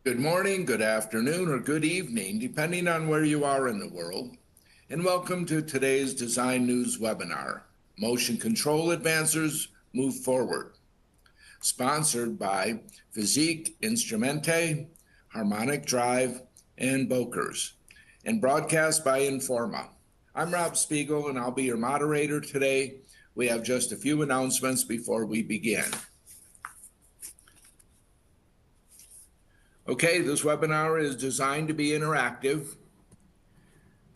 Good morning, good afternoon, or good evening, depending on where you are in the world, and welcome to today's Design News webinar, Motion Control Advancers Move Forward, sponsored by Physique Instrumente, Harmonic Drive, and Bokers, and broadcast by Informa. I'm Rob Spiegel, and I'll be your moderator today. We have just a few announcements before we begin. Okay, this webinar is designed to be interactive.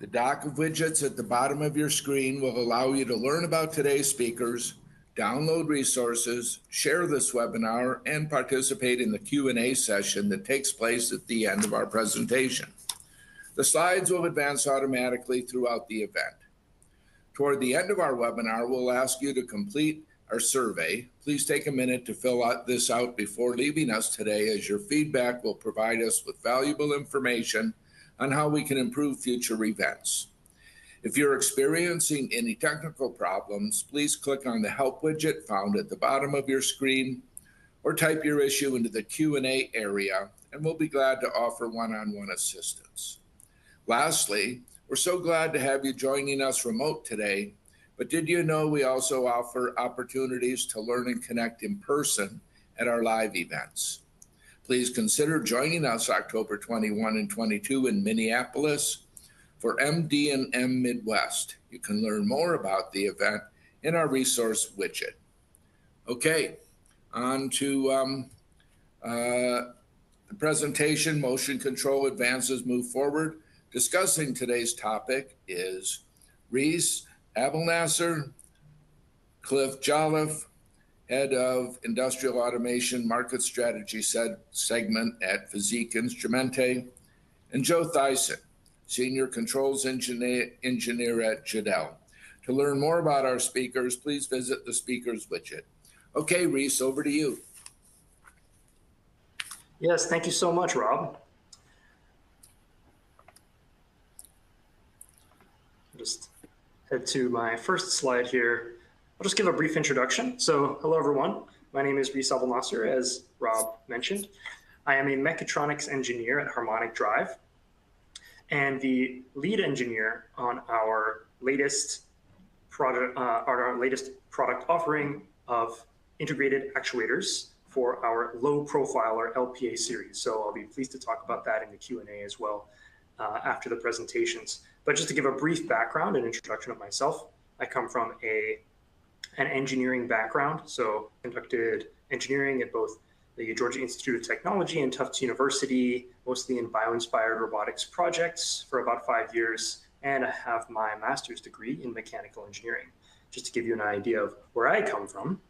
The dock of widgets at the bottom of your screen will allow you to learn about today's speakers, download resources, share this webinar, and participate in the Q&A session that takes place at the end of our presentation. The slides will advance automatically throughout the event. Toward the end of our webinar, we'll ask you to complete our survey. Please take a minute to fill this out before leaving us today, as your feedback will provide us with valuable information on how we can improve future events. If you're experiencing any technical problems, please click on the Help widget found at the bottom of your screen, or type your issue into the Q&A area, and we'll be glad to offer one-on-one assistance. Lastly, we're so glad to have you joining us remote today. But did you know we also offer opportunities to learn and connect in person at our live events? Please consider joining us October 21 and 22 in Minneapolis for MD&M Midwest. You can learn more about the event in our resource widget. Okay, on to the presentation, Motion Control Advances Move Forward. Discussing today's topic is Reese Abelnasser, Cliff Jolliffe, Head of Industrial Automation Market Strategy Segment at Physique Instrumente, and Joe Thyssen, Senior Controls Engineer at Jadel. To learn more about our speakers, please visit the speakers widget. Okay, Reese, over to you. Yes, thank you so much, Rob. Just head to my first slide here. I'll just give a brief introduction. So hello, everyone. My name is Reese Abelnasser, as Rob mentioned. I am a mechatronics engineer at Harmonic Drive and the lead engineer on our latest product offering of integrated actuators for our low profile or LPA series. So I'll be pleased to talk about that in the Q&A as well after the presentations. But just to give a brief background and introduction of myself, I come from an engineering background. So conducted engineering at both the Georgia Institute of Technology and Tufts University, mostly in bio-inspired robotics projects for about 5 years. And I have my master's degree in mechanical engineering, just to give you an idea of where I come from.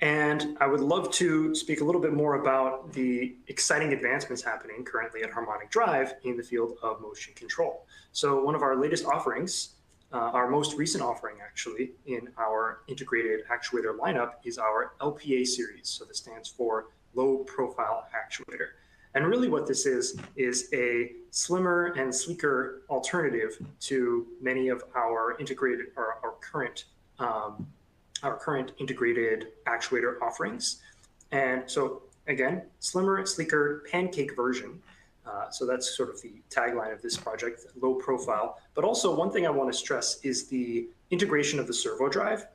And I would love to speak a little bit more about the exciting advancements happening currently at Harmonic Drive in the field of motion control. So one of our latest offerings, our most recent offering actually in our integrated actuator lineup, is our LPA series. So this stands for low profile actuator. And really what this is a slimmer and sleeker alternative to many of our integrated or our current integrated actuator offerings. And so again, slimmer, sleeker, pancake version. So that's sort of the tagline of this project, low profile. But also one thing I want to stress is the integration of the servo drive,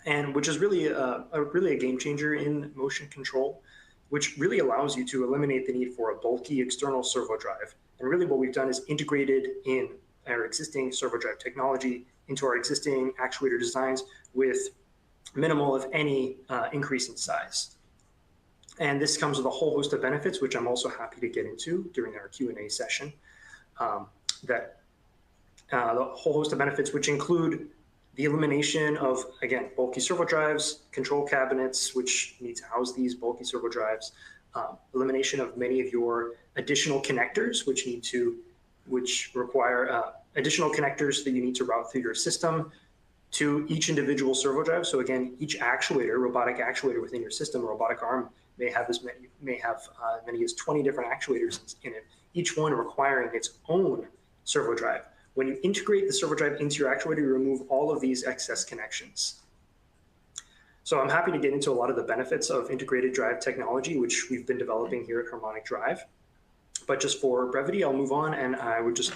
and which is really a game changer in motion control, which really allows you to eliminate the need for a bulky external servo drive. And really what we've done is integrated in our existing servo drive technology into our existing actuator designs with minimal, if any, increase in size. And this comes with a whole host of benefits, which I'm also happy to get into during our Q&A session. The whole host of benefits, which include the elimination of, again, bulky servo drives, control cabinets, which need to house these bulky servo drives, elimination of many of your additional connectors, which require additional connectors that you need to route through your system to each individual servo drive. So again, each actuator, robotic actuator within your system, a robotic arm, may have as many as 20 different actuators in it, each one requiring its own servo drive. When you integrate the servo drive into your actuator, you remove all of these excess connections. So I'm happy to get into a lot of the benefits of integrated drive technology, which we've been developing here at Harmonic Drive. But just for brevity, I'll move on, and we'll just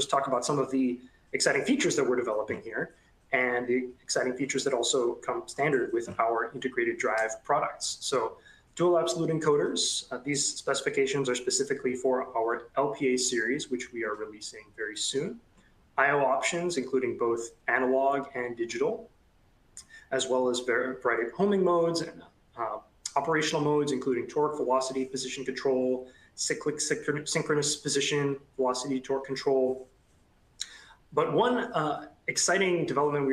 talk about some of the exciting features that we're developing here, and the exciting features that also come standard with our integrated drive products. So dual absolute encoders, these specifications are specifically for our LPA series, which we are releasing very soon. I/O options, including both analog and digital, as well as a variety of homing modes and operational modes, including torque, velocity, position control, cyclic synchronous position, velocity, torque control. But one exciting development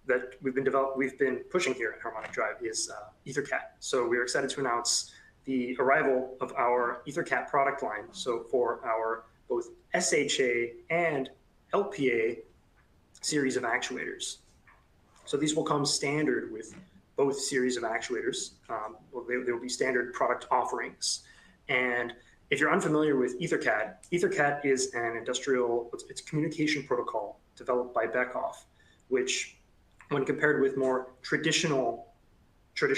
that we've been pushing here at Harmonic Drive is EtherCAT. So we're excited to announce the arrival of our EtherCAT product line. So for our both SHA and LPA series of actuators. So these will come standard with both series of actuators. They will be standard product offerings. And if you're unfamiliar with EtherCAT, EtherCAT is an it's a communication protocol developed by Beckhoff, which when compared with more traditional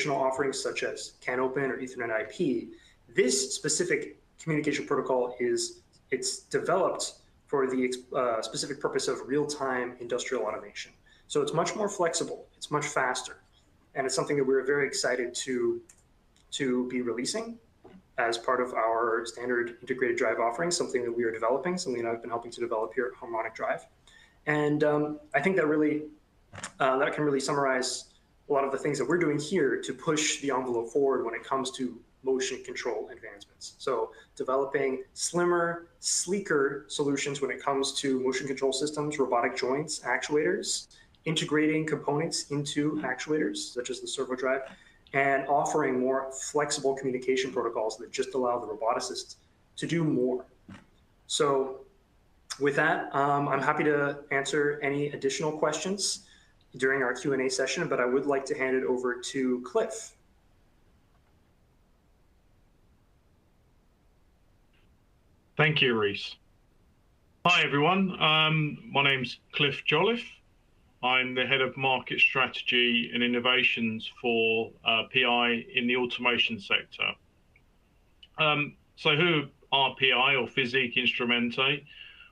offerings such as CANopen or Ethernet IP, this specific communication protocol it's developed for the specific purpose of real-time industrial automation. So it's much more flexible, it's much faster, and it's something that we're very excited to be releasing as part of our standard integrated drive offering, something that we are developing, something that I've been helping to develop here at Harmonic Drive. And I think that really, that can really summarize a lot of the things that we're doing here to push the envelope forward when it comes to motion control advancements. So developing slimmer, sleeker solutions when it comes to motion control systems, robotic joints, actuators, integrating components into actuators, such as the servo drive, and offering more flexible communication protocols that just allow the roboticists to do more. So with that, I'm happy to answer any additional questions during our Q&A session, but I would like to hand it over to Cliff. Thank you, Reese. Hi, everyone. My name's Cliff Jolliffe. I'm the head of market strategy and innovations for PI in the automation sector. So who are PI, or Physique Instrumente?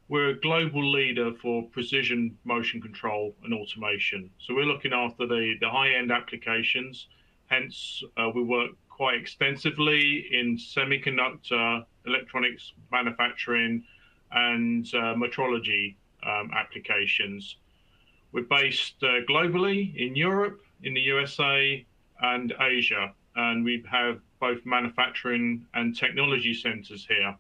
We're a global leader for precision motion control and automation. So we're looking after the high-end applications. Hence, we work quite extensively in semiconductor, electronics manufacturing, and metrology applications. We're based globally in Europe, in the USA, and Asia, and we have both manufacturing and technology centers here.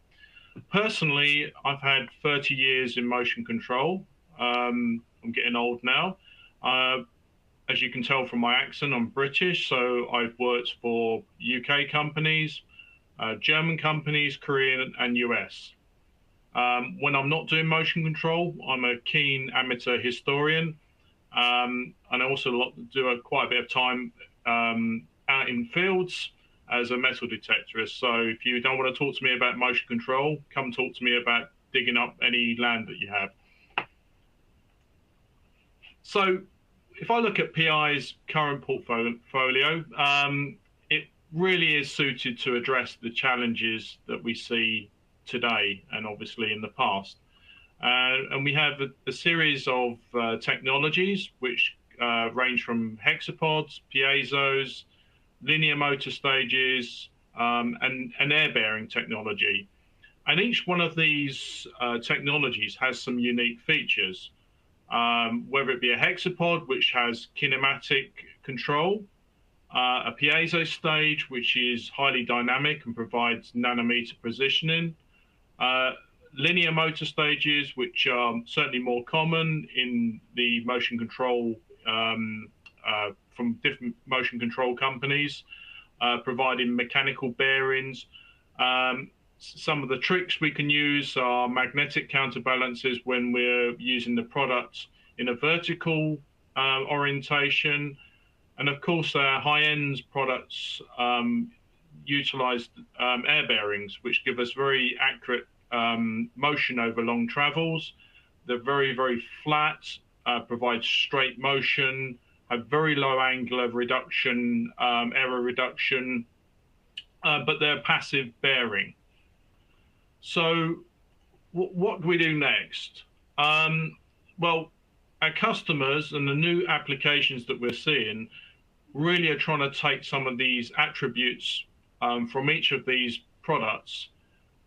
Personally, I've had 30 years in motion control. I'm getting old now. As you can tell from my accent, I'm British, so I've worked for UK companies, German companies, Korean, and US. When I'm not doing motion control, I'm a keen amateur historian, and I also do quite a bit of time out in fields as a metal detectorist. So if you don't want to talk to me about motion control, come talk to me about digging up any land that you have. So if I look at PI's current portfolio, it really is suited to address the challenges that we see today and obviously in the past. And we have a series of technologies which range from hexapods, piezos, linear motor stages, and air-bearing technology. And each one of these technologies has some unique features, whether it be a hexapod, which has kinematic control, a piezo stage, which is highly dynamic and provides nanometer positioning, linear motor stages, which are certainly more common in the motion control from different motion control companies, providing mechanical bearings. Some of the tricks we can use are magnetic counterbalances when we're using the product in a vertical orientation. And of course, our high-end products utilize air bearings, which give us very accurate motion over long travels. They're very, very flat, provide straight motion, have very low angular reduction, error reduction, but they're passive bearing. So what do we do next? Well, our customers and the new applications that we're seeing really are trying to take some of these attributes from each of these products,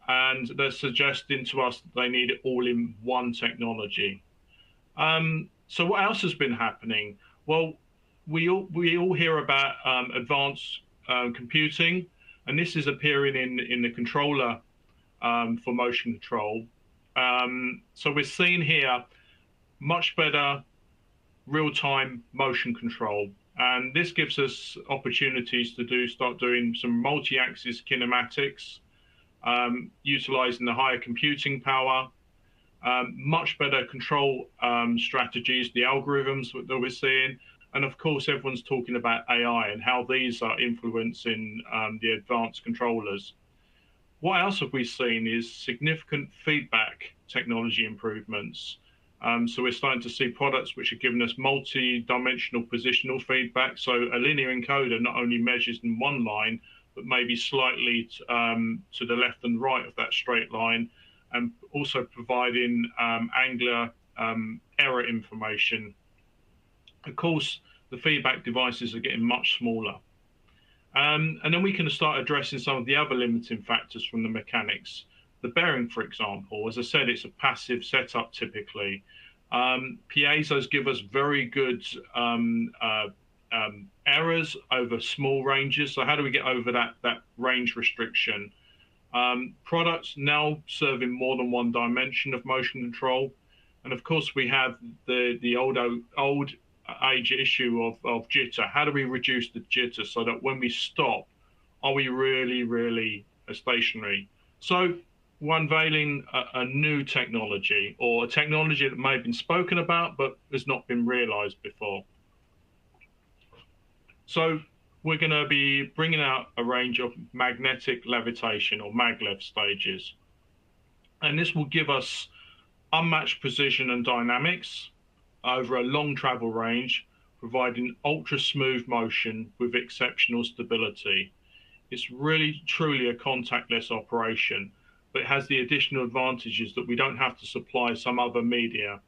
and they're suggesting to us that they need it all in one technology. So what else has been happening? Well, we all hear about advanced computing, and this is appearing in the controller for motion control. So we're seeing here much better real-time motion control, and this gives us opportunities to start doing some multi-axis kinematics, utilizing the higher computing power, much better control strategies, the algorithms that we're seeing, and of course everyone's talking about AI and how these are influencing the advanced controllers. What else have we seen is significant feedback technology improvements. So we're starting to see products which are giving us multi-dimensional positional feedback. So a linear encoder not only measures in one line, but maybe slightly to the left and right of that straight line, and also providing angular error information. Of course, the feedback devices are getting much smaller. And then we can start addressing some of the other limiting factors from the mechanics. The bearing, for example, as I said, it's a passive setup typically. Piezo's give us very good errors over small ranges. So how do we get over that range restriction? Products now serving more than one dimension of motion control. And of course, we have the old age issue of jitter. How do we reduce the jitter so that when we stop, are we really stationary? So we're unveiling a new technology, or a technology that may have been spoken about but has not been realized before. So we're going to be bringing out a range of magnetic levitation, or maglev stages. And this will give us unmatched precision and dynamics over a long travel range, providing ultra smooth motion with exceptional stability. It's really truly a contactless operation, but it has the additional advantages that we don't have to supply some other media,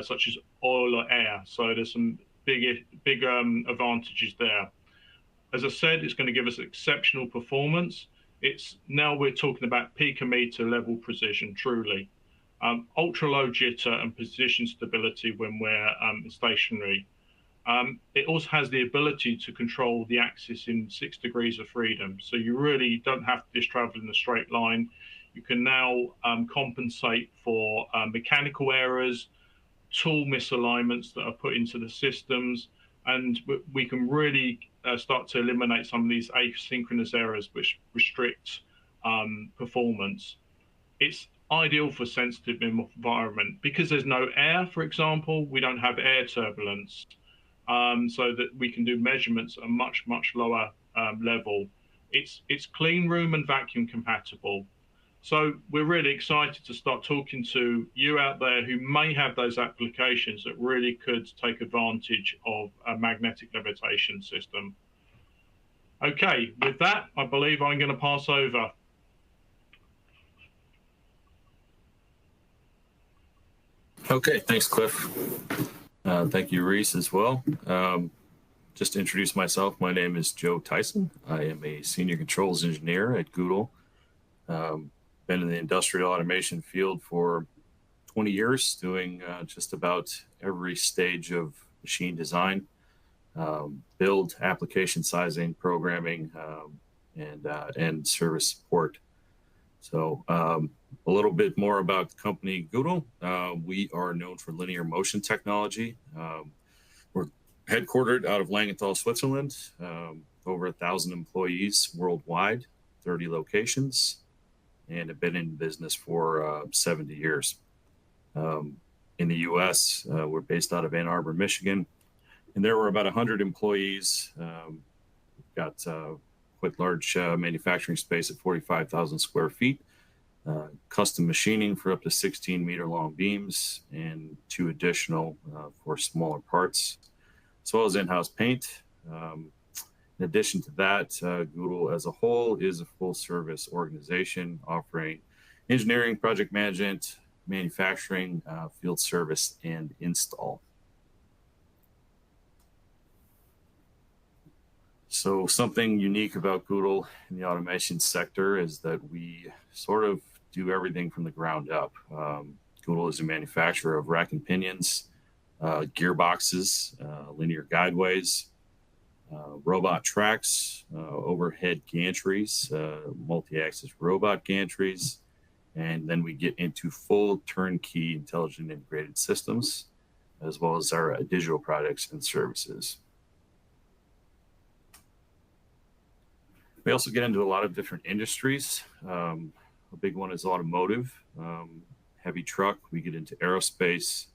such as oil or air. So there's some big advantages there. As I said, it's going to give us exceptional performance. Now we're talking about picometer level precision, truly. Ultra low jitter and position stability when we're stationary. It also has the ability to control the axis in 6 degrees of freedom. So you really don't have to just travel in a straight line. You can now compensate for mechanical errors, tool misalignments that are put into the systems, and we can really start to eliminate some of these asynchronous errors which restrict performance. It's ideal for sensitive environment because there's no air, for example. We don't have air turbulence, so that we can do measurements at a much lower level. It's clean room and vacuum compatible. So we're really excited to start talking to you out there who may have those applications that really could take advantage of a magnetic levitation system. Okay, with that, I believe I'm going to pass over. Okay, thanks, Cliff. Thank you, Reese, as well. Just to introduce myself, my name is Joe Tyson. I am a senior controls engineer at Google. Been in the industrial automation field for 20 years, doing just about every stage of machine design, build, application sizing, programming, and service support. So a little bit more about the company Google. We are known for linear motion technology. We're headquartered out of Langenthal, Switzerland, over 1,000 employees worldwide, 30 locations, and have been in business for 70 years. In the US, we're based out of Ann Arbor, Michigan, and there were about 100 employees. We've got quite large manufacturing space at 45,000 square feet, custom machining for up to 16-meter long beams, and 2 additional for smaller parts. as well as in-house paint. In addition to that, Google as a whole is a full-service organization offering engineering, project management, manufacturing, field service, and install. So something unique about Google in the automation sector is that we sort of do everything from the ground up. Google is a manufacturer of rack and pinions, gearboxes, linear guideways, robot tracks, overhead gantries, multi-axis robot gantries, and then we get into full turnkey intelligent integrated systems, as well as our digital products and services. We also get into a lot of different industries. A big one is automotive, heavy truck. We get into aerospace,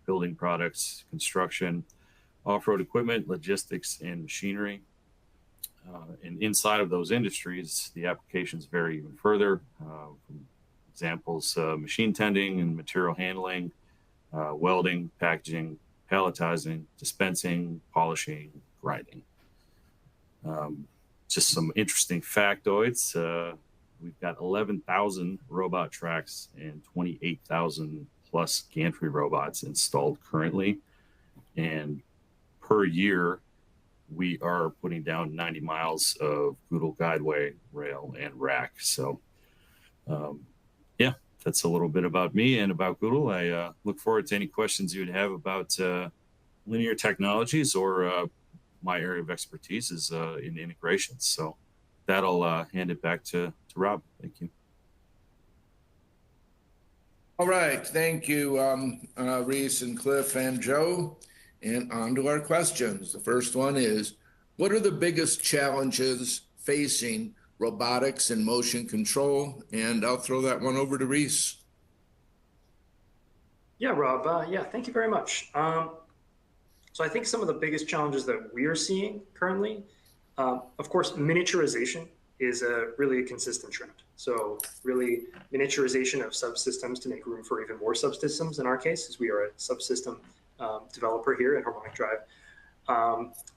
building products, construction, off-road equipment, logistics, and machinery. And inside of those industries, the applications vary even further. From examples, machine tending and material handling, welding, packaging, palletizing, dispensing, polishing, grinding. Just some interesting factoids. We've got 11,000 robot tracks and 28,000 plus gantry robots installed currently. And per year, we are putting down 90 miles of Google Guideway, rail, and rack. So, yeah, that's a little bit about me and about Google. I look forward to any questions you'd have about linear technologies, or my area of expertise is in integrations. So that'll hand it back to Rob. Thank you. All right, thank you, Reese and Cliff and Joe. And on to our questions. The first one is, what are the biggest challenges facing robotics and motion control? And I'll throw that one over to Reese. Yeah, Rob. Yeah, thank you very much. So I think some of the biggest challenges that we are seeing currently, of course, miniaturization is really a consistent trend. So really miniaturization of subsystems to make room for even more subsystems. In our case, as we are a subsystem developer here at Harmonic Drive.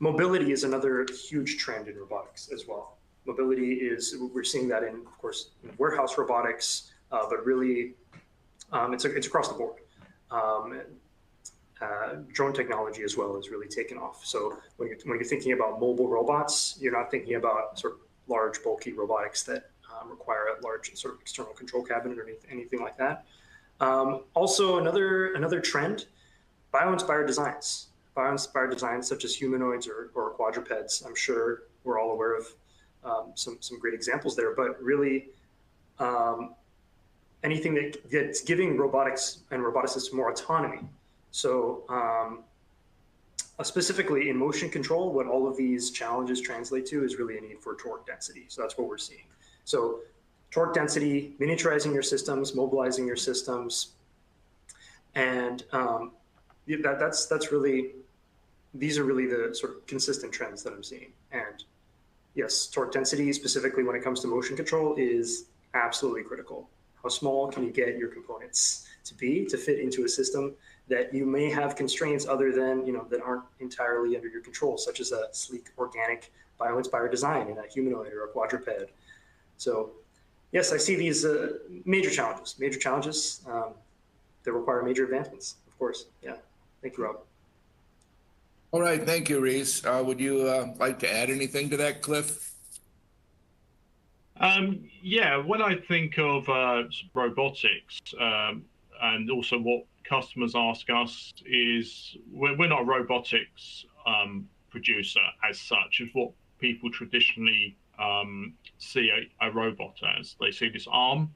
Mobility is another huge trend in robotics as well. Mobility is, we're seeing that in, of course, in warehouse robotics, but really it's across the board. Drone technology as well has really taken off. So when you're thinking about mobile robots, you're not thinking about sort of large, bulky robotics that require a large sort of external control cabinet or anything like that. Also, another trend, bio-inspired designs. Bio-inspired designs such as humanoids or quadrupeds. I'm sure we're all aware of some great examples there, but really anything that's giving robotics and roboticists more autonomy. So specifically in motion control, what all of these challenges translate to is really a need for torque density. So that's what we're seeing. So torque density, miniaturizing your systems, mobilizing your systems, and that's really, these are really the sort of consistent trends that I'm seeing. And yes, torque density, specifically when it comes to motion control, is absolutely critical. How small can you get your components to fit into a system that you may have constraints other than, that aren't entirely under your control, such as a sleek, organic, bio-inspired design in a humanoid or a quadruped. So yes, I see these major challenges that require major advancements, of course. Yeah, thank you, Rob. All right, thank you, Reese. Would you like to add anything to that, Cliff? Yeah, when I think of robotics, and also what customers ask us is, we're not a robotics producer as such, as what people traditionally see a robot as. They see this arm,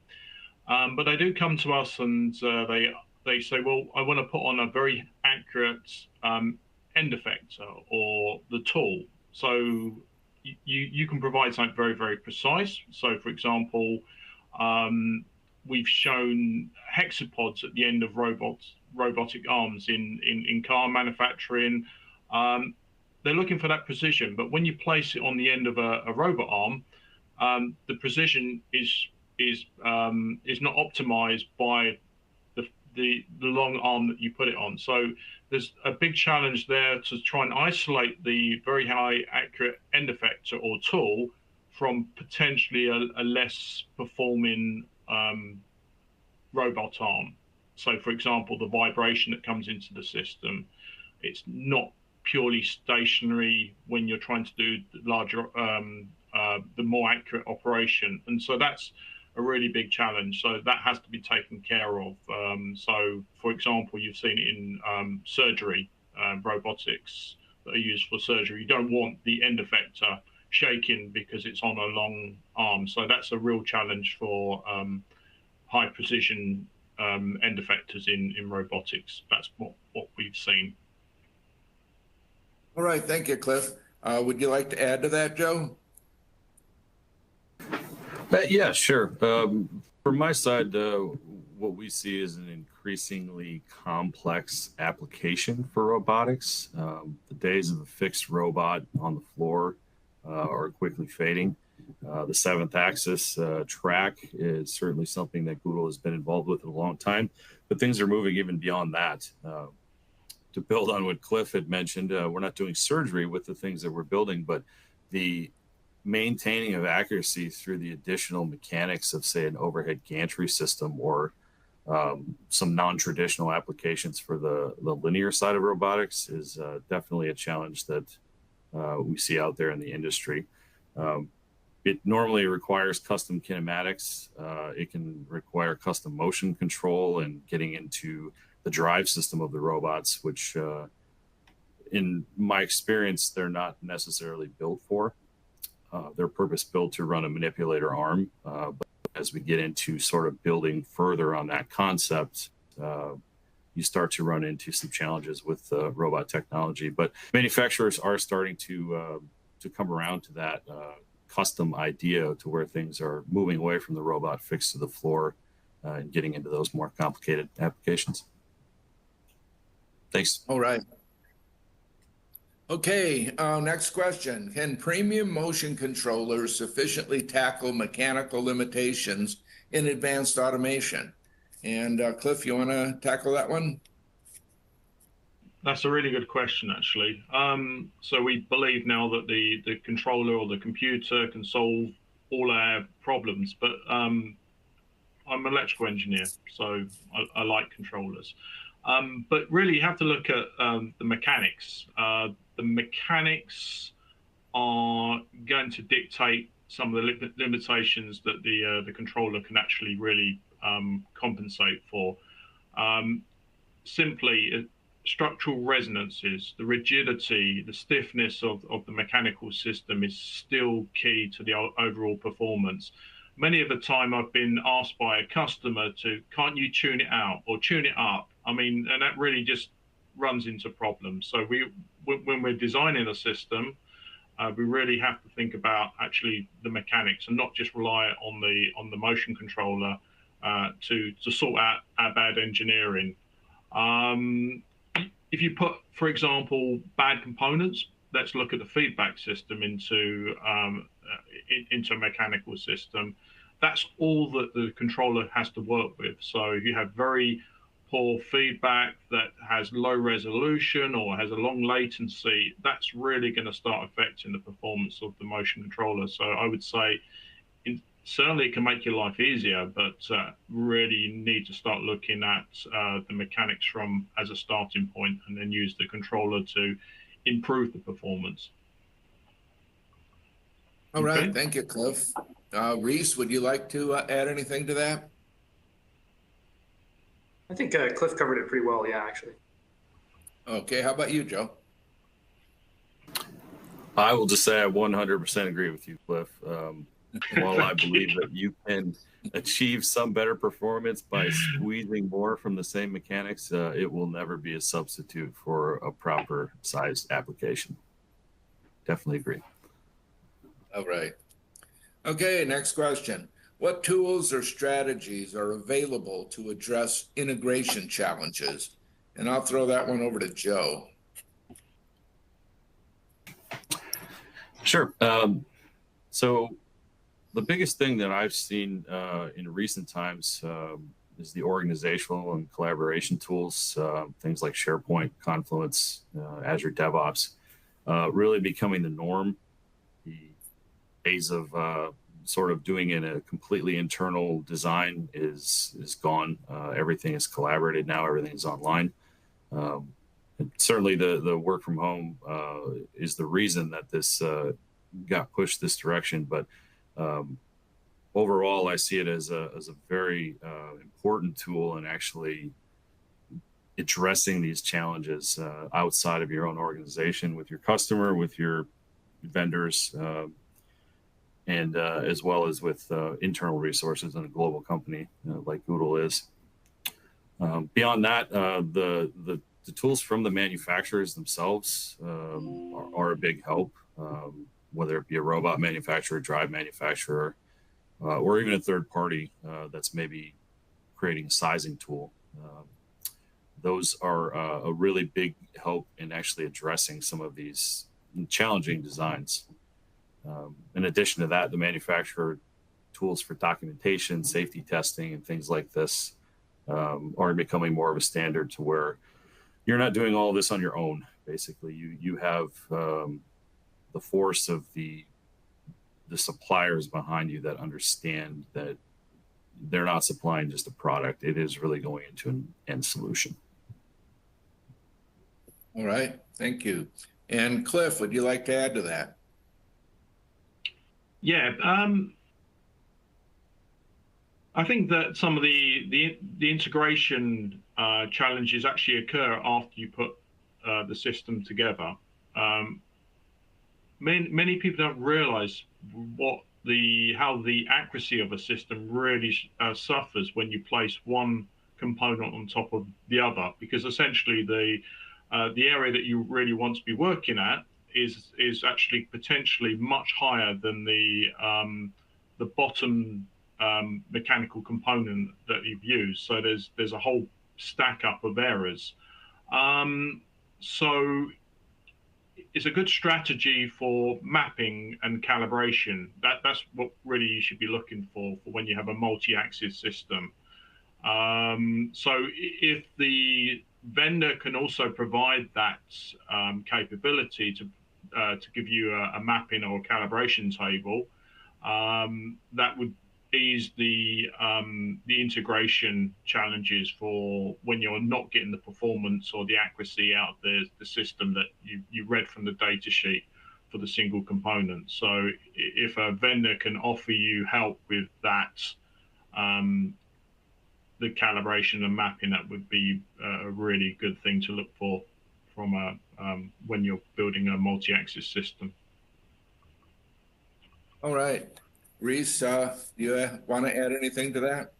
but they do come to us and they say, well, I want to put on a very accurate end effector or the tool. So you can provide something very, very precise. So for example, we've shown hexapods at the end of robotic arms in car manufacturing. They're looking for that precision, but when you place it on the end of a robot arm, the precision is not optimized by the long arm that you put it on. So there's a big challenge there to try and isolate the very high accurate end effector or tool from potentially a less performing robot arm. So, for example, the vibration that comes into the system, it's not purely stationary when you're trying to do the larger, the more accurate operation. And so that's a really big challenge. So that has to be taken care of. So, for example, you've seen it in surgery, robotics that are used for surgery. You don't want the end effector shaking because it's on a long arm. So that's a real challenge for high precision end effectors in robotics. That's what we've seen. All right, thank you, Cliff. Would you like to add to that, Joe? Yeah, sure. From my side, what we see is an increasingly complex application for robotics. The days of a fixed robot on the floor are quickly fading. The seventh axis track is certainly something that Google has been involved with in a long time, but things are moving even beyond that. To build on what Cliff had mentioned, we're not doing surgery with the things that we're building, but the maintaining of accuracy through the additional mechanics of, say, an overhead gantry system or some non-traditional applications for the linear side of robotics is definitely a challenge that we see out there in the industry. It normally requires custom kinematics. It can require custom motion control and getting into the drive system of the robots, which in my experience, they're not necessarily built for. They're purpose built to run a manipulator arm. But as we get into sort of building further on that concept, you start to run into some challenges with robot technology. But manufacturers are starting to come around to that custom idea to where things are moving away from the robot fixed to the floor and getting into those more complicated applications. Thanks. All right. Okay, next question. Can premium motion controllers sufficiently tackle mechanical limitations in advanced automation? And Cliff, you want to tackle that one? That's a really good question, actually. So we believe now that the controller or the computer can solve all our problems, but I'm an electrical engineer, so I like controllers. But really, you have to look at the mechanics. The mechanics are going to dictate some of the limitations that the controller can actually really compensate for. Simply, structural resonances, the rigidity, the stiffness of the mechanical system is still key to the overall performance. Many of the time I've been asked by a customer to, can't you tune it out or tune it up? I mean, and that really just runs into problems. So when we're designing a system, we really have to think about actually the mechanics and not just rely on the motion controller to sort out our bad engineering. If you put, for example, bad components, let's look at the feedback system into a mechanical system. That's all that the controller has to work with. So if you have very poor feedback that has low resolution or has a long latency, that's really going to start affecting the performance of the motion controller. So I would say certainly it can make your life easier, but really you need to start looking at the mechanics as a starting point and then use the controller to improve the performance. All right, thank you, Cliff. Reese, would you like to add anything to that? I think Cliff covered it pretty well, yeah, actually. Okay, how about you, Joe? I will just say I 100% agree with you, Cliff. While I believe that you can achieve some better performance by squeezing more from the same mechanics, it will never be a substitute for a proper sized application. Definitely agree. All right. Okay, next question. What tools or strategies are available to address integration challenges? And I'll throw that one over to Joe. Sure. So the biggest thing that I've seen in recent times is the organizational and collaboration tools, things like SharePoint, Confluence, Azure DevOps, really becoming the norm. The days of sort of doing it in a completely internal design is gone. Everything is collaborated now. Everything is online. And certainly the work from home is the reason that this got pushed this direction. But overall, I see it as a very important tool in actually addressing these challenges outside of your own organization, with your customer, with your vendors, and as well as with internal resources in a global company like Google is. Beyond that, the tools from the manufacturers themselves are a big help, whether it be a robot manufacturer, drive manufacturer, or even a third party that's maybe creating a sizing tool. Those are a really big help in actually addressing some of these challenging designs. In addition to that, the manufacturer tools for documentation, safety testing, and things like this are becoming more of a standard, to where you're not doing all this on your own. Basically, you have the force of the suppliers behind you that understand that they're not supplying just a product. It is really going into an end solution. All right, thank you. And Cliff, would you like to add to that? Yeah, I think that some of the integration challenges actually occur after you put the system together. Many people don't realize how the accuracy of a system really suffers when you place one component on top of the other, because essentially the area that you really want to be working at is actually potentially much higher than the bottom mechanical component that you've used. So there's a whole stack up of errors. So it's a good strategy for mapping and calibration. That's what really you should be looking for when you have a multi-axis system. So if the vendor can also provide that capability to give you a mapping or a calibration table, that would ease the integration challenges for when you're not getting the performance or the accuracy out of the system that you read from the data sheet for the single component. So if a vendor can offer you help with that, the calibration and mapping, that would be a really good thing to look for from when you're building a multi-axis system. All right. Reese, do you want to add anything to that?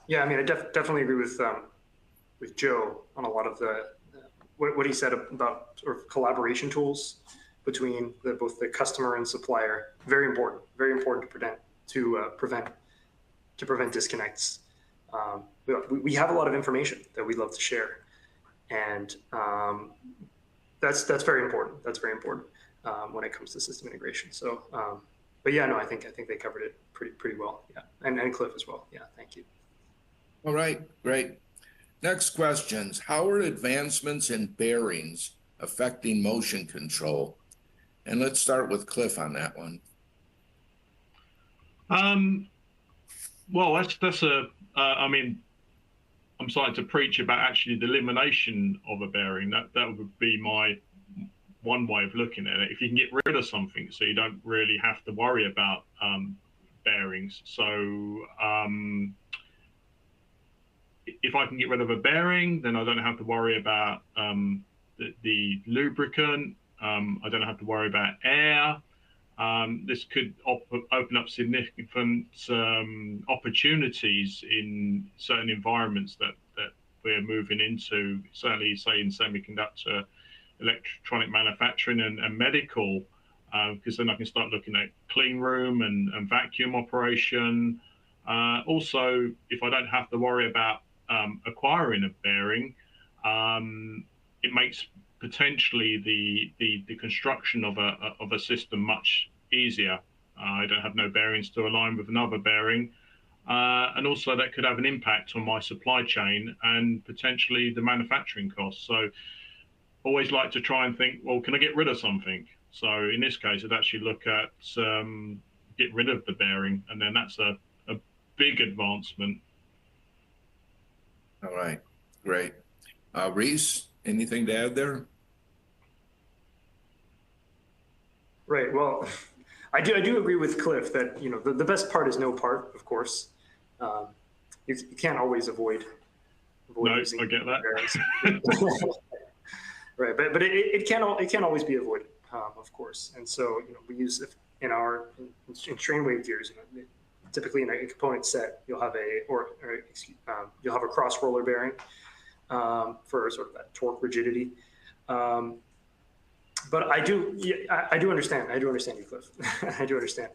Yeah, I mean, I definitely agree with Joe on a lot of the what he said about sort of collaboration tools between both the customer and supplier. Very important to prevent disconnects. We have a lot of information that we love to share, and that's very important. That's very important when it comes to system integration. So, but yeah, no, I think they covered it pretty well. Yeah, and Cliff as well. Yeah, thank you. All right, great. Next questions. How are advancements in bearings affecting motion control? And let's start with Cliff on that one. Well, that's I mean, I'm starting to preach about actually the elimination of a bearing. That would be my one way of looking at it. If you can get rid of something, so you don't really have to worry about bearings. So if I can get rid of a bearing, then I don't have to worry about the lubricant. I don't have to worry about air. This could open up significant opportunities in certain environments that we're moving into, certainly say in semiconductor, electronic manufacturing and medical, because then I can start looking at clean room and vacuum operation. Also, if I don't have to worry about acquiring a bearing, it makes potentially the construction of a system much easier. I don't have no bearings to align with another bearing. and also that could have an impact on my supply chain and potentially the manufacturing costs. So always like to try and think, well, can I get rid of something? So in this case, I'd actually look at get rid of the bearing, and then that's a big advancement. All right, great. Reese, anything to add there? Right. Well, I do agree with Cliff that the best part is no part. Of course, you can't always avoid No, using I get that. bearings. Right, but it can't always be avoided, of course. And so we use in strain wave gears. Typically in a component set, you'll have you'll have a cross roller bearing for sort of that torque rigidity. But I do understand. I do understand you, Cliff. I do understand.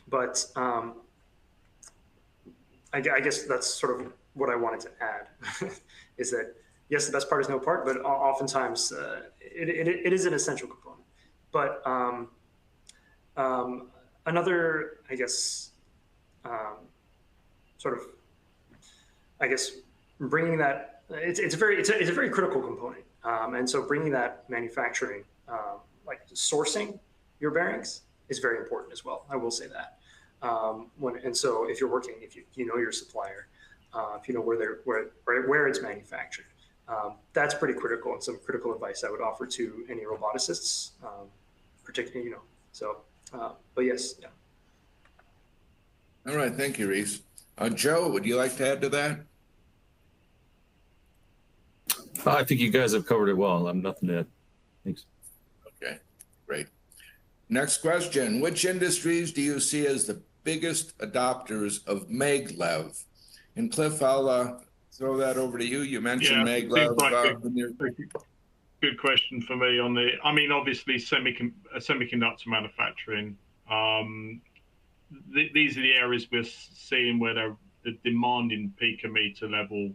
But I guess that's sort of what I wanted to add is that yes, the best part is no part, but oftentimes it is an essential component. But another, I guess, bringing that it's a very critical component, and so bringing that manufacturing, like sourcing your bearings, is very important as well. I will say that. So if you're working, if you know your supplier, if you know where it's manufactured, that's pretty critical, and some critical advice I would offer to any roboticists, particularly, So, but yes, yeah. All right, thank you, Reese. Joe, would you like to add to that? I think you guys have covered it well. I'm nothing to add. Thanks. Okay, great. Next question. Which industries do you see as the biggest adopters of maglev? And Cliff, I'll throw that over to you. You mentioned maglev. Good question for me on the. I mean, obviously, semiconductor manufacturing. These are the areas we're seeing where the demanding picometer level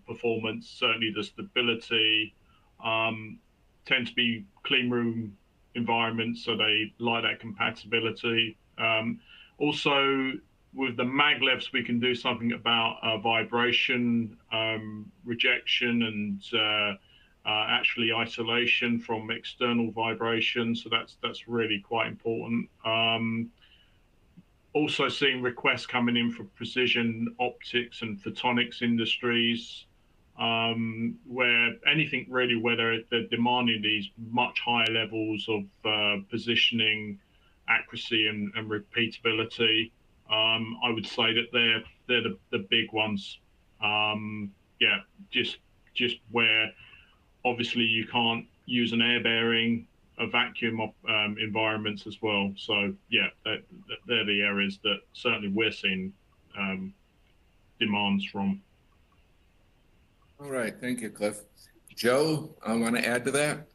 performance. Certainly, the stability tend to be clean room environments, so they like that compatibility. Also, with the maglevs, we can do something about vibration, rejection, and actually isolation from external vibration. So that's really quite important. Also seeing requests coming in for precision optics and photonics industries, where anything really where they're demanding these much higher levels of positioning, accuracy, and repeatability. I would say that they're the big ones. Yeah, just where obviously you can't use an air bearing, a vacuum environments as well. So yeah, they're the areas that certainly we're seeing demands from. All right, thank you, Cliff. Joe, I want to add to that.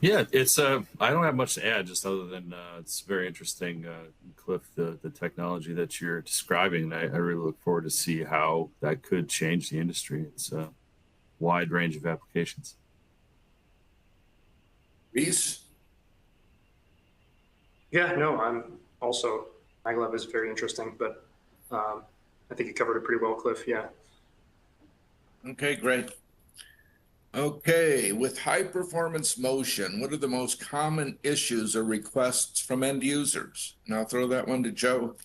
Yeah, it's I don't have much to add, just other than it's very interesting, Cliff, the technology that you're describing. I really look forward to see how that could change the industry. It's a wide range of applications. Reese? Yeah, no, I'm also, maglev is very interesting, but I think you covered it pretty well, Cliff. Yeah. Okay, great. Okay, with high performance motion, what are the most common issues or requests from end users? And I'll throw that one to Joe.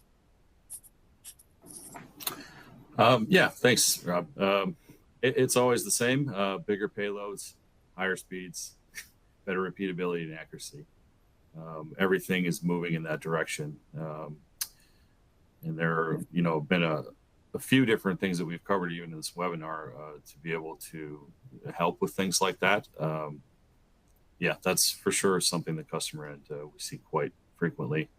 Yeah, thanks, Rob. It's always the same: bigger payloads, higher speeds, better repeatability and accuracy. Everything is moving in that direction, and there have been a few different things that we've covered even in this webinar to be able to help with things like that. Yeah, that's for sure something the customer end we see quite frequently.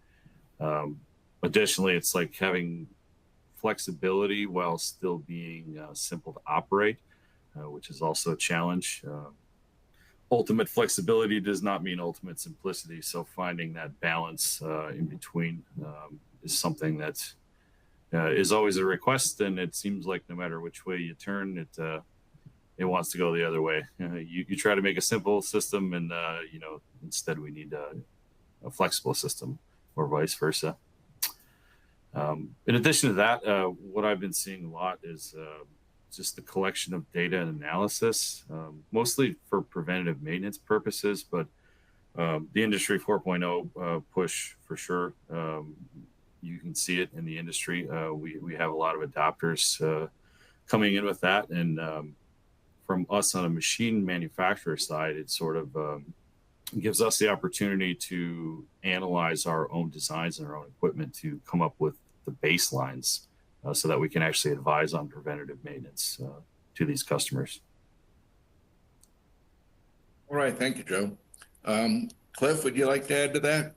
Additionally, it's like having flexibility while still being simple to operate, which is also a challenge. Ultimate flexibility does not mean ultimate simplicity. So finding that balance in between is something that is always a request, and it seems like no matter which way you turn, it wants to go the other way. You try to make a simple system, and instead we need a flexible system, or vice versa. In addition to that, what I've been seeing a lot is just the collection of data and analysis, mostly for preventative maintenance purposes, but the Industry 4.0 push for sure. You can see it in the industry. We have a lot of adopters coming in with that. And from us on a machine manufacturer side, it sort of gives us the opportunity to analyze our own designs and our own equipment to come up with the baselines so that we can actually advise on preventative maintenance to these customers. All right, thank you, Joe. Cliff, would you like to add to that?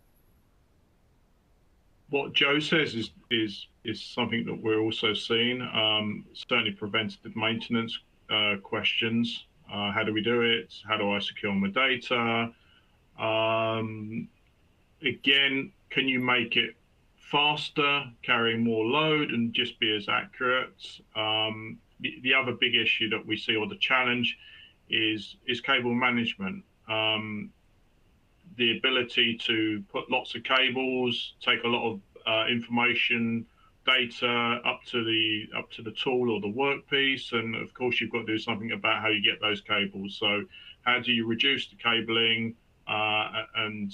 What Joe says is something that we're also seeing. Certainly preventative maintenance questions. How do we do it? How do I secure my data? Again, can you make it faster, carrying more load, and just be as accurate? The other big issue that we see, or the challenge, is cable management. The ability to put lots of cables, take a lot of information, data up to the tool or the workpiece, and of course you've got to do something about how you get those cables. So how do you reduce the cabling and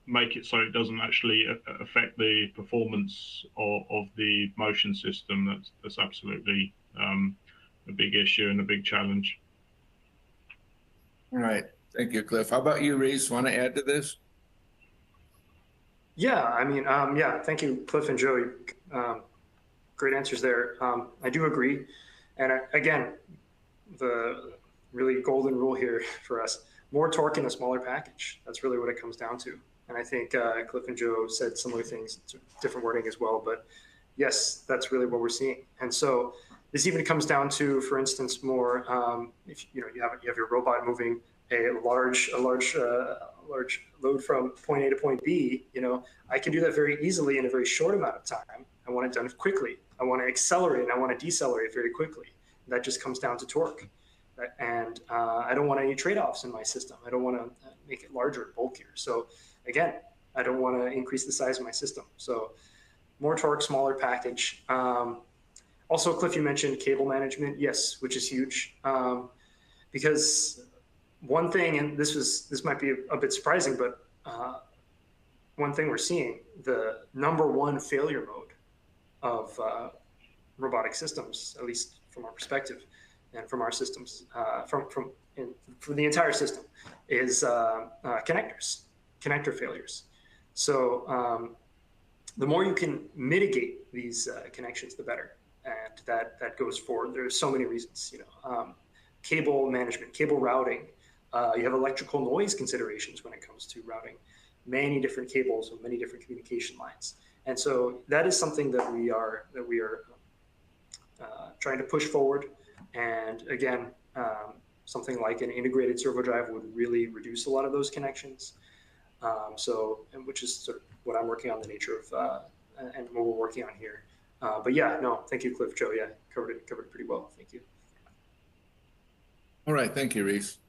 make it so it doesn't actually affect the performance of the motion system? That's absolutely a big issue and a big challenge. All right. Thank you, Cliff. How about you, Reese? Want to add to this? Yeah, I mean, yeah, thank you, Cliff and Joe. Great answers there. I do agree. And again, the really golden rule here for us, more torque in a smaller package. That's really what it comes down to. And I think Cliff and Joe said similar things, different wording as well. But yes, that's really what we're seeing. And so this even comes down to, for instance, more if you have your robot moving a large load from point A to point B, I can do that very easily in a very short amount of time. I want it done quickly. I want to accelerate and I want to decelerate very quickly. That just comes down to torque. And I don't want any trade-offs in my system. I don't want to make it larger, bulkier. So again, I don't want to increase the size of my system. So more torque, smaller package. Also, Cliff, you mentioned cable management. Yes, which is huge. Because one thing, and this might be a bit surprising, but one thing we're seeing, the #1 failure mode of robotic systems, at least from our perspective and from our systems, from the entire system, is connector failures. So the more you can mitigate these connections, the better. And that goes for, there's so many reasons, cable management, cable routing. You have electrical noise considerations when it comes to routing many different cables and many different communication lines. And so that is something that we are trying to push forward. And again, something like an integrated servo drive would really reduce a lot of those connections. Which is sort of what I'm working on, the nature of and what we're working on here. But yeah, no, thank you, Cliff, Joe. Yeah, covered it pretty well. Thank you. All right, thank you, Reese.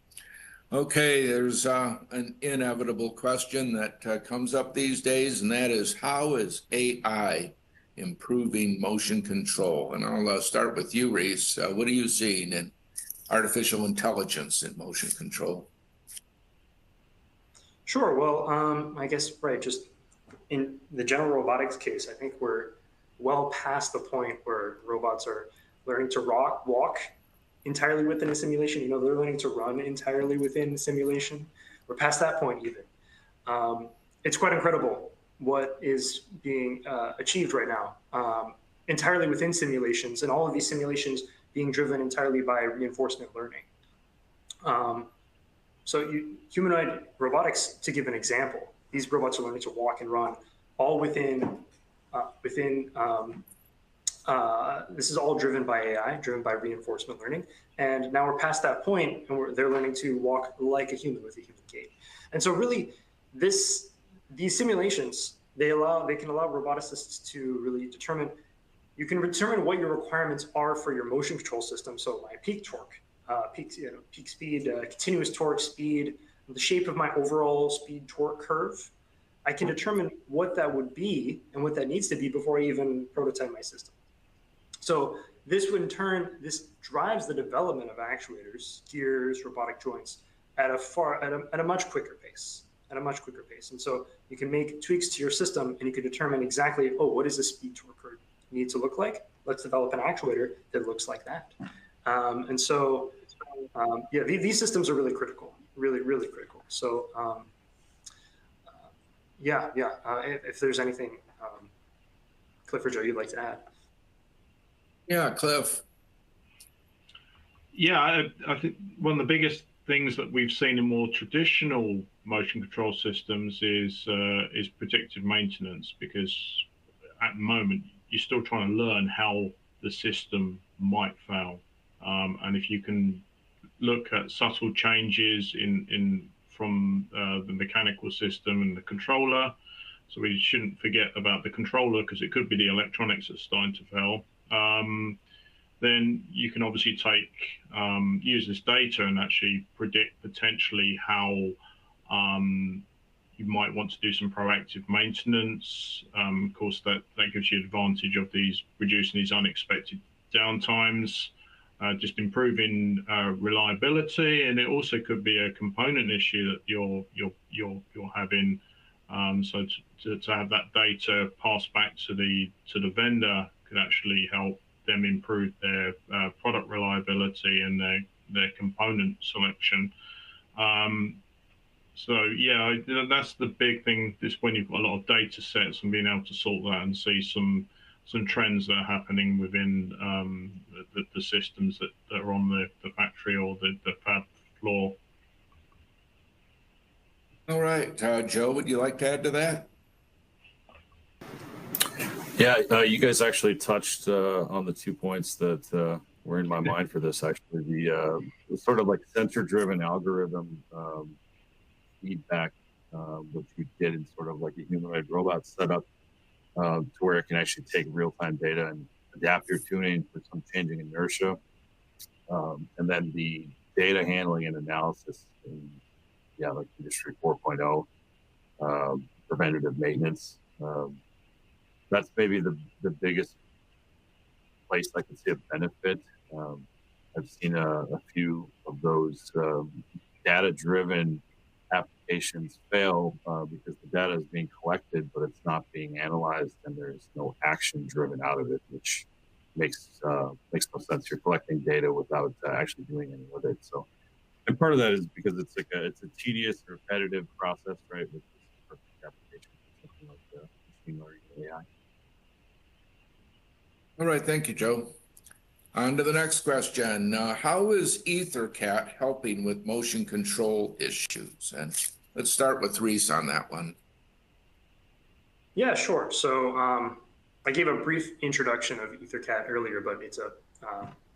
Okay, there's an inevitable question that comes up these days, and that is, how is AI improving motion control? And I'll start with you, Reese. What are you seeing in artificial intelligence in motion control? Sure. Well, I guess, right, just in the general robotics case, I think we're well past the point where robots are learning to walk entirely within a simulation. They're learning to run entirely within the simulation. We're past that point even. It's quite incredible what is being achieved right now, entirely within simulations, and all of these simulations being driven entirely by reinforcement learning. So humanoid robotics, to give an example, these robots are learning to walk and run all within this is all driven by AI, driven by reinforcement learning. And now we're past that point, and they're learning to walk like a human with a human gait. And so really, these simulations, they can allow roboticists to really determine, you can determine what your requirements are for your motion control system. So my peak torque, peak speed, continuous torque speed, the shape of my overall speed torque curve. I can determine what that would be and what that needs to be before I even prototype my system. So this would in turn, this drives the development of actuators, gears, robotic joints at a much quicker pace, And so you can make tweaks to your system and you can determine exactly, oh, what does the speed torque curve need to look like? Let's develop an actuator that looks like that. Yeah, these systems are really critical, really critical. So if there's anything, Cliff or Joe, you'd like to add. Yeah, Cliff. Yeah, I think one of the biggest things that we've seen in more traditional motion control systems is predictive maintenance, because at the moment you're still trying to learn how the system might fail, and if you can look at subtle changes from the mechanical system and the controller. So we shouldn't forget about the controller, because it could be the electronics that's starting to fail. Then you can obviously use this data and actually predict potentially how you might want to do some proactive maintenance. Of course, that gives you advantage of reducing these unexpected downtimes. Just improving reliability, and it also could be a component issue that you're having. So to have that data passed back to the vendor could actually help them improve their product reliability and their component selection. So yeah, that's the big thing. Is when you've got a lot of data sets and being able to sort that and see some trends that are happening within the systems that are on the factory or the fab floor. All right, Joe, would you like to add to that? Yeah, you guys actually touched on the 2 points that were in my mind for this. Actually, the sort of like sensor-driven algorithm feedback, which we did in sort of like a humanoid robot setup, to where it can actually take real-time data and adapt your tuning for some changing inertia, and then the data handling and analysis in, like Industry 4.0, preventative maintenance. That's maybe the biggest place I can see a benefit. I've seen a few of those data-driven applications fail because the data is being collected, but it's not being analyzed, and there's no action driven out of it, which makes no sense. You're collecting data without actually doing anything with it. So, and part of that is because it's a tedious, repetitive process, right? With this perfect application, something like machine learning and AI. All right, thank you, Joe. On to the next question. How is EtherCAT helping with motion control issues? And let's start with Reese on that one. Yeah, sure. So I gave a brief introduction of EtherCAT earlier, but it's a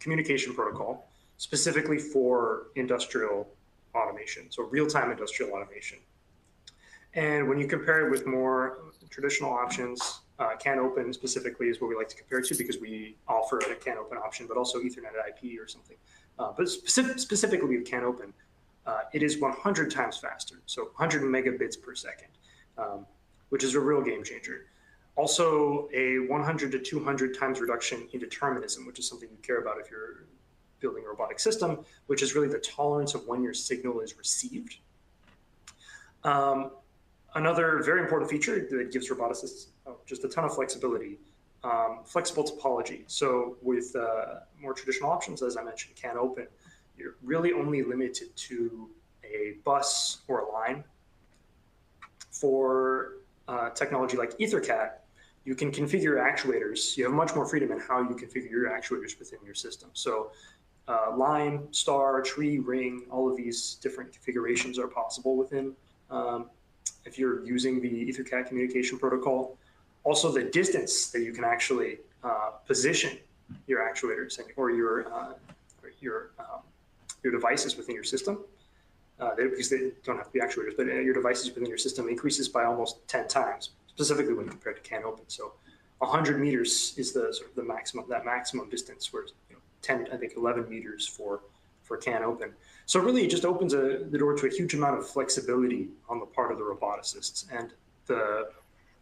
communication protocol specifically for industrial automation, so real-time industrial automation. And when you compare it with more traditional options, CAN open specifically is what we like to compare it to, because we offer a CAN open option, but also Ethernet IP or something. But specifically with CAN open, it is 100 times faster, so 100 megabits per second, which is a real game changer. Also, a 100 to 200 times reduction in determinism, which is something you care about if you're building a robotic system, which is really the tolerance of when your signal is received. Another very important feature that gives roboticists just a ton of flexibility, flexible topology. So with more traditional options, as I mentioned, CAN open, you're really only limited to a bus or a line. For technology like EtherCAT, you can configure actuators. You have much more freedom in how you configure your actuators within your system. So line, star, tree, ring, all of these different configurations are possible within if you're using the EtherCAT communication protocol. Also, the distance that you can actually position your actuators or your devices within your system, because they don't have to be actuators, but your devices within your system increases by almost 10 times, specifically when compared to CAN open. So 100 meters is the sort of the maximum distance, where 11 meters for CAN open. So really, it just opens the door to a huge amount of flexibility on the part of the roboticists. And the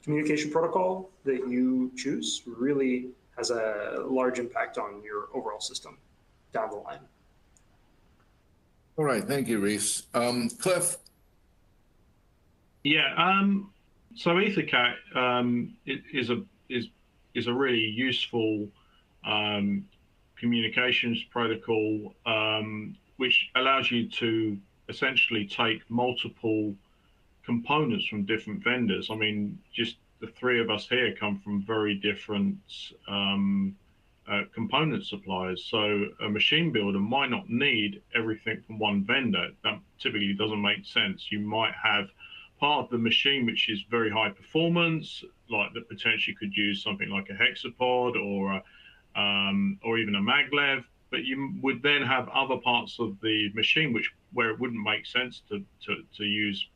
communication protocol that you choose really has a large impact on your overall system down the line. All right, thank you, Reese. Cliff? Yeah, so EtherCAT is a really useful communications protocol, which allows you to essentially take multiple components from different vendors. I mean, just the three of us here come from very different component suppliers. So a machine builder might not need everything from one vendor. That typically doesn't make sense. You might have part of the machine which is very high performance, like that potentially could use something like a hexapod or even a maglev. But you would then have other parts of the machine where it wouldn't make sense to use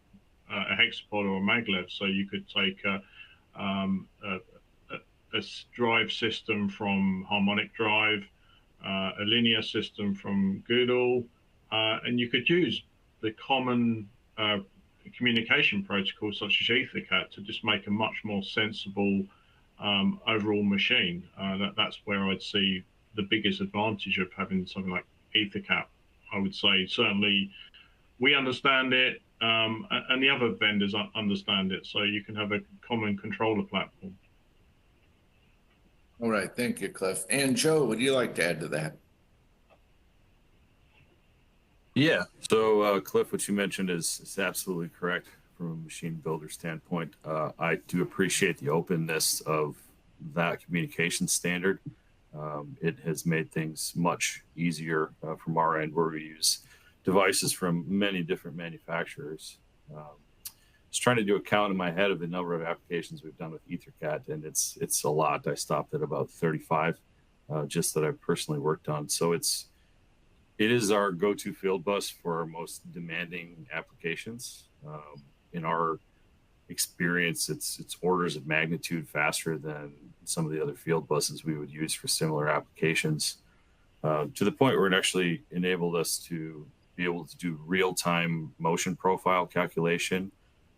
a hexapod or a maglev. So you could take a drive system from Harmonic Drive, a linear system from Google, and you could use the common communication protocols such as EtherCAT to just make a much more sensible overall machine. That's where I'd see the biggest advantage of having something like EtherCAT. I would say certainly we understand it, and the other vendors understand it, so you can have a common controller platform. All right, thank you, Cliff. And Joe, would you like to add to that? Yeah. So, Cliff, what you mentioned is absolutely correct from a machine builder standpoint. I do appreciate the openness of that communication standard. It has made things much easier from our end, where we use devices from many different manufacturers. Just trying to do a count in my head of the number of applications we've done with EtherCAT, and it's a lot. I stopped at about 35, just that I've personally worked on. So it is our go-to field bus for our most demanding applications. In our experience, it's orders of magnitude faster than some of the other field buses we would use for similar applications, to the point where it actually enabled us to be able to do real-time motion profile calculation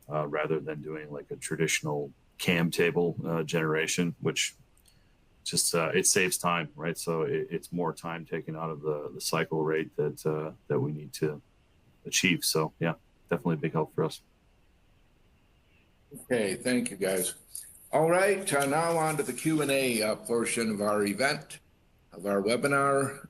rather than doing like a traditional cam table generation, which just it saves time, right? So it's more time taken out of the cycle rate that we need to achieve. So yeah, definitely a big help for us. Okay, thank you, guys. All right, now on to the Q&A portion of our event, of our webinar.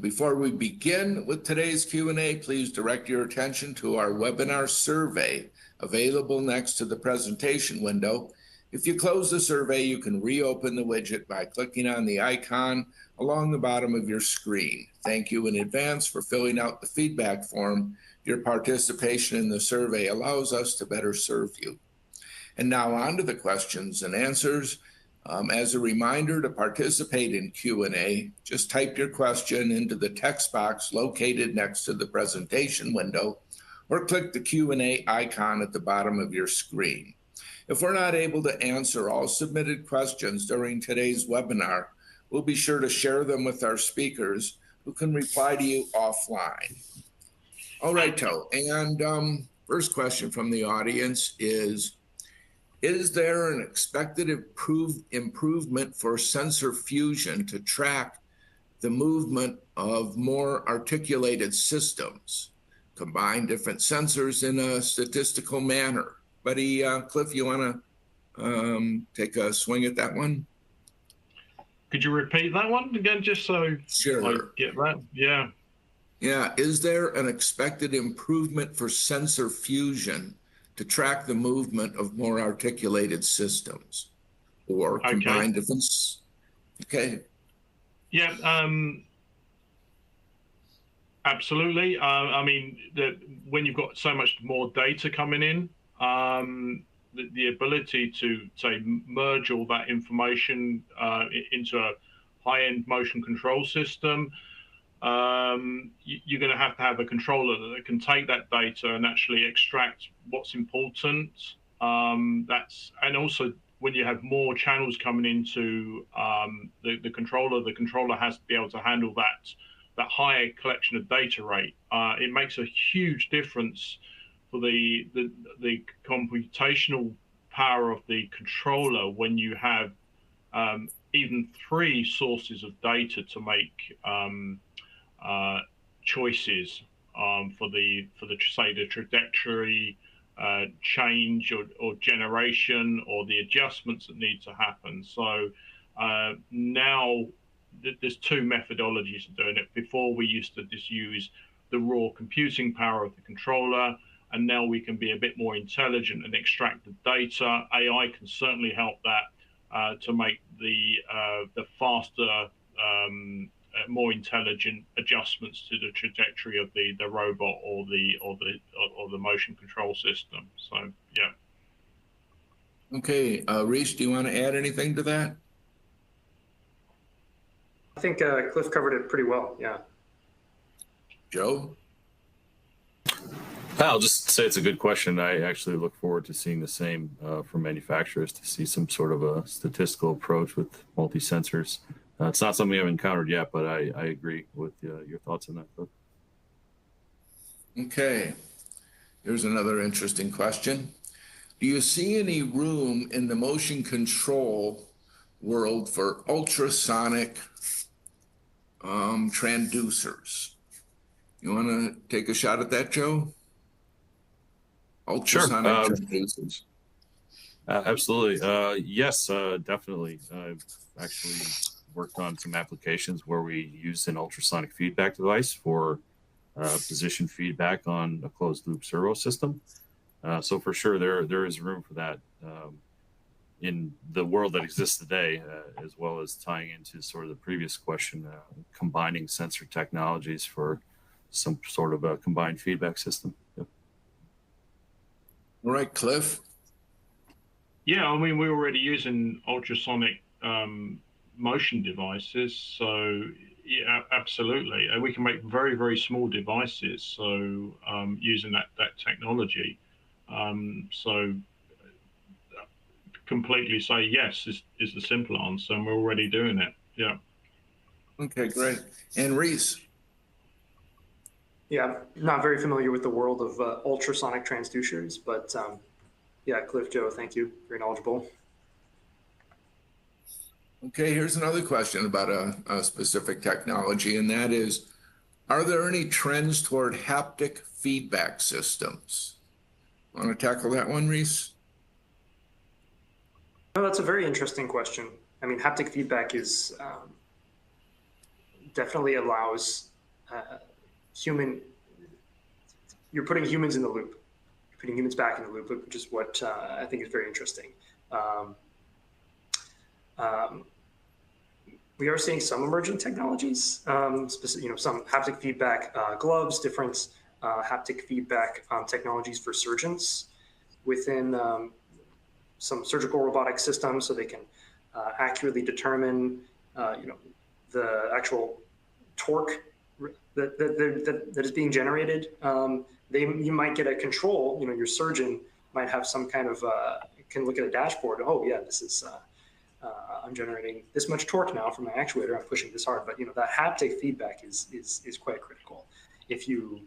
Before we begin with today's Q&A, please direct your attention to our webinar survey available next to the presentation window. If you close the survey, you can reopen the widget by clicking on the icon along the bottom of your screen. Thank you in advance for filling out the feedback form. Your participation in the survey allows us to better serve you. And now on to the questions and answers. As a reminder, to participate in Q&A, just type your question into the text box located next to the presentation window, or click the Q&A icon at the bottom of your screen. If we're not able to answer all submitted questions during today's webinar, we'll be sure to share them with our speakers, who can reply to you offline. All right, Toe. And first question from the audience is there an expected improvement for sensor fusion to track the movement of more articulated systems? Combine different sensors in a statistical manner. Buddy, Cliff, you want to take a swing at that one? Could you repeat that one again, just so Sure. I get that? Yeah. Yeah. Is there an expected improvement for sensor fusion to track the movement of more articulated systems, or combine different? Okay. Yeah. Absolutely. I mean, when you've got so much more data coming in, the ability to, say, merge all that information into a high-end motion control system, you're going to have a controller that can take that data and actually extract what's important. And also when you have more channels coming into the controller has to be able to handle that higher collection of data rate. It makes a huge difference for the computational power of the controller when you have even three sources of data to make choices for the say the trajectory change or generation or the adjustments that need to happen. So now there's two methodologies of doing it. Before we used to just use the raw computing power of the controller, and now we can be a bit more intelligent and extract the data. AI can certainly help that to make the faster, more intelligent adjustments to the trajectory of the robot or the motion control system. So yeah. Okay, Reese, do you want to add anything to that? I think Cliff covered it pretty well. Yeah. Joe? I'll just say it's a good question. I actually look forward to seeing the same from manufacturers, to see some sort of a statistical approach with multi-sensors. It's not something I've encountered yet, but I agree with your thoughts on that, Cliff. Okay, here's another interesting question. Do you see any room in the motion control world for ultrasonic transducers? You want to take a shot at that, Joe? Ultrasonic transducers. Absolutely. Yes, definitely. I've actually worked on some applications where we used an ultrasonic feedback device for position feedback on a closed loop servo system. So for sure, there is room for that in the world that exists today, as well as tying into sort of the previous question, combining sensor technologies for some sort of a combined feedback system. Yep. All right, Cliff. Yeah, I mean, we're already using ultrasonic motion devices, so yeah, absolutely. We can make very, very small devices, so using that technology. So completely say yes is the simple answer, and we're already doing it. Yeah. Okay, great. And Reese? Yeah, not very familiar with the world of ultrasonic transducers, but yeah, Cliff, Joe, thank you. Very knowledgeable. Okay, here's another question about a specific technology, and that is, are there any trends toward haptic feedback systems? Want to tackle that one, Reese? No, that's a very interesting question. I mean, haptic feedback is definitely allows you're putting humans in the loop. You're putting humans back in the loop, which is what I think is very interesting. We are seeing some emerging technologies, some haptic feedback gloves, different haptic feedback technologies for surgeons within some surgical robotic systems, so they can accurately determine, the actual torque that is being generated. You might get a control. Your surgeon might have some kind of can look at a dashboard. Oh yeah, this is I'm generating this much torque now from my actuator. I'm pushing this hard, but that haptic feedback is quite critical. If you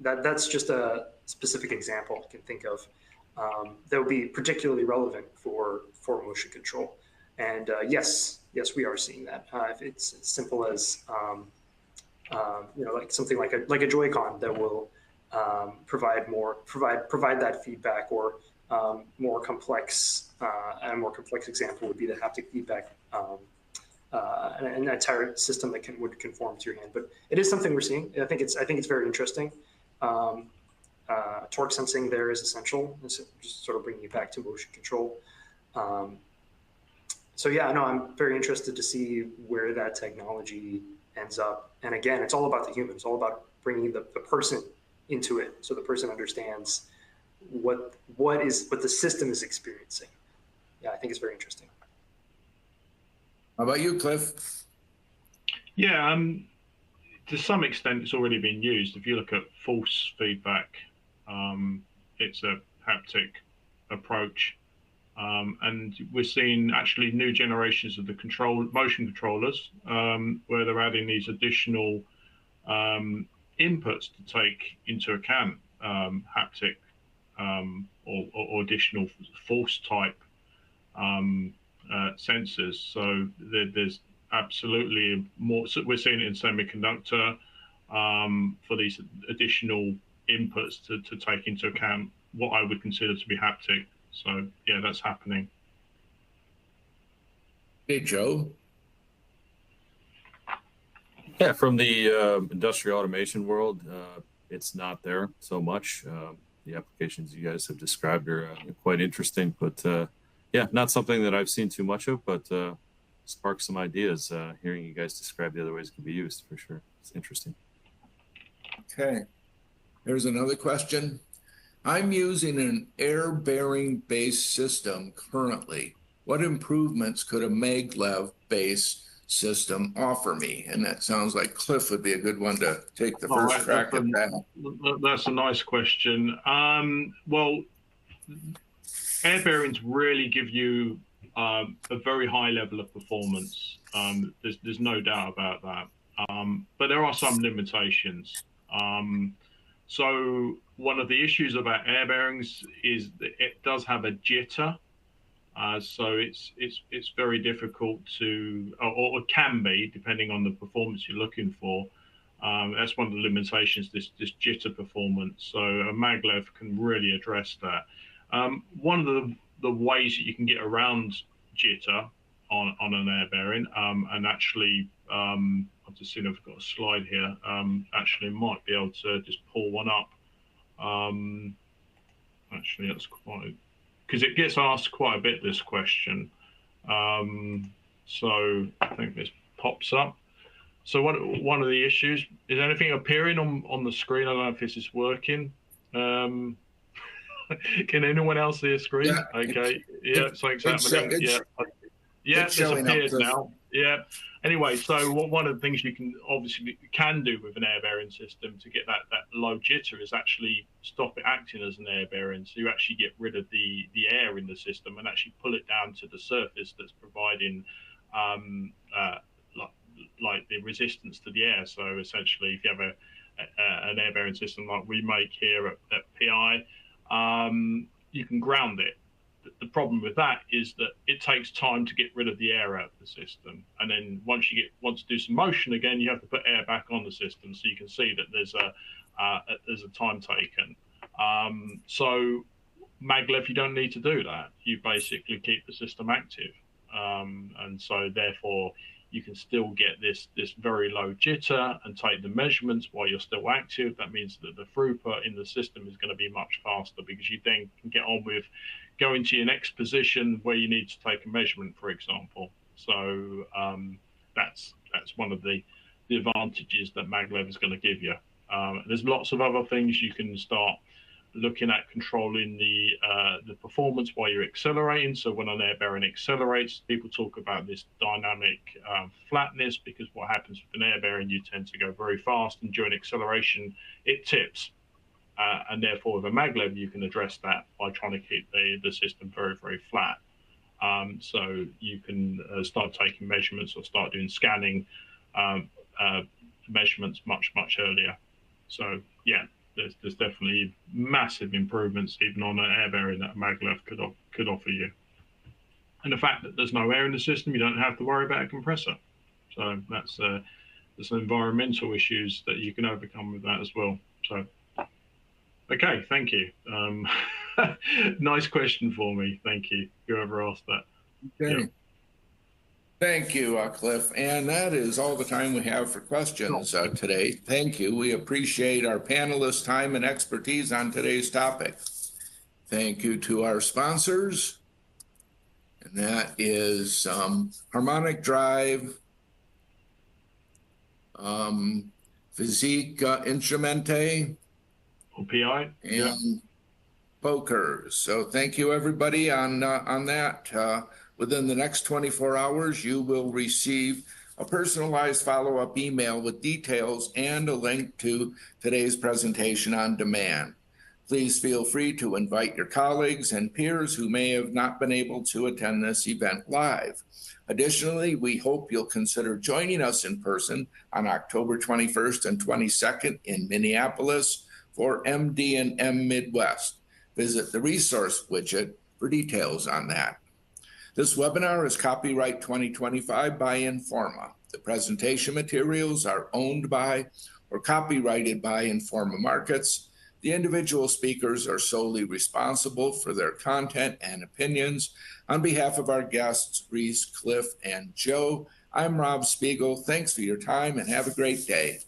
that's just a specific example I can think of that would be particularly relevant for motion control. And yes, we are seeing that. If it's as simple as like something like a Joy-Con that will provide that feedback, or more complex and a more complex example would be the haptic feedback, an entire system that would conform to your hand. But it is something we're seeing. I think it's very interesting. Torque sensing there is essential. It's just sort of bringing you back to motion control. So yeah, no, I'm very interested to see where that technology ends up. And again, it's all about the human. It's all about bringing the person into it, so the person understands what the system is experiencing. Yeah, I think it's very interesting. How about you, Cliff? Yeah, to some extent, it's already been used. If you look at force feedback, it's a haptic approach. And we're seeing actually new generations of the motion controllers, where they're adding these additional inputs to take into account haptic or additional force type sensors. So there's absolutely more. So we're seeing it in semiconductor for these additional inputs to take into account what I would consider to be haptic. So yeah, that's happening. Hey, Joe. Yeah, from the industrial automation world, it's not there so much. The applications you guys have described are quite interesting, but yeah, not something that I've seen too much of, but sparks some ideas hearing you guys describe the other ways it can be used for sure. It's interesting. Okay. Here's another question. I'm using an air-bearing based system currently. What improvements could a maglev based system offer me? And that sounds like Cliff would be a good one to take the first crack at that. That's a nice question. Well, air bearings really give you a very high level of performance. There's no doubt about that. But there are some limitations. So one of the issues about air bearings is that it does have a jitter. So it's very difficult to, or it can be, depending on the performance you're looking for. That's one of the limitations, this jitter performance. So a maglev can really address that. One of the ways that you can get around jitter on an air bearing, and actually, I've just seen I've got a slide here. Actually, might be able to just pull one up. Actually, that's quite, because it gets asked quite a bit, this question. So I think this pops up. So one of the issues, is anything appearing on the screen? I don't know if this is working. Can anyone else see a screen? Yeah, okay. Yeah, something's happening. Yeah, it's appeared now. Yeah. Anyway, so one of the things you can do with an air bearing system to get that low jitter is actually stop it acting as an air bearing. So you actually get rid of the air in the system and actually pull it down to the surface that's providing like the resistance to the air. So essentially, if you have an air bearing system like we make here at PI, you can ground it. The problem with that is that it takes time to get rid of the air out of the system, and then once you want to do some motion again, you have to put air back on the system. So you can see that there's a time taken. So maglev, you don't need to do that. You basically keep the system active, and so therefore you can still get this very low jitter and take the measurements while you're still active. That means that the throughput in the system is going to be much faster, because you then can get on with going to your next position where you need to take a measurement, for example. So that's one of the advantages that maglev is going to give you. There's lots of other things you can start looking at, controlling the performance while you're accelerating. So when an air bearing accelerates, people talk about this dynamic flatness, because what happens with an air bearing, you tend to go very fast, and during acceleration it tips. And therefore with a maglev you can address that by trying to keep the system very, very flat. So you can start taking measurements or start doing scanning measurements much earlier. So yeah, there's definitely massive improvements even on an air bearing that a maglev could offer you. And the fact that there's no air in the system, you don't have to worry about a compressor. So that's there's some environmental issues that you can overcome with that as well. So okay, thank you. Nice question for me. Thank you, whoever asked that. Okay. Yeah. Thank you, Cliff. And that is all the time we have for questions today. Thank you. We appreciate our panelists' time and expertise on today's topic. Thank you to our sponsors. And that is Harmonic Drive, Physique Instrumente, PI, and Pokers. So thank you, everybody, on that. Within the next 24 hours, you will receive a personalized follow-up email with details and a link to today's presentation on demand. Please feel free to invite your colleagues and peers who may have not been able to attend this event live. Additionally, we hope you'll consider joining us in person on October 21st and 22nd in Minneapolis for MD&M Midwest. Visit the resource widget for details on that. This webinar is copyright 2025 by Informa. The presentation materials are owned by or copyrighted by Informa Markets. The individual speakers are solely responsible for their content and opinions. On behalf of our guests, Reese, Cliff, and Joe, I'm Rob Spiegel. Thanks for your time and have a great day.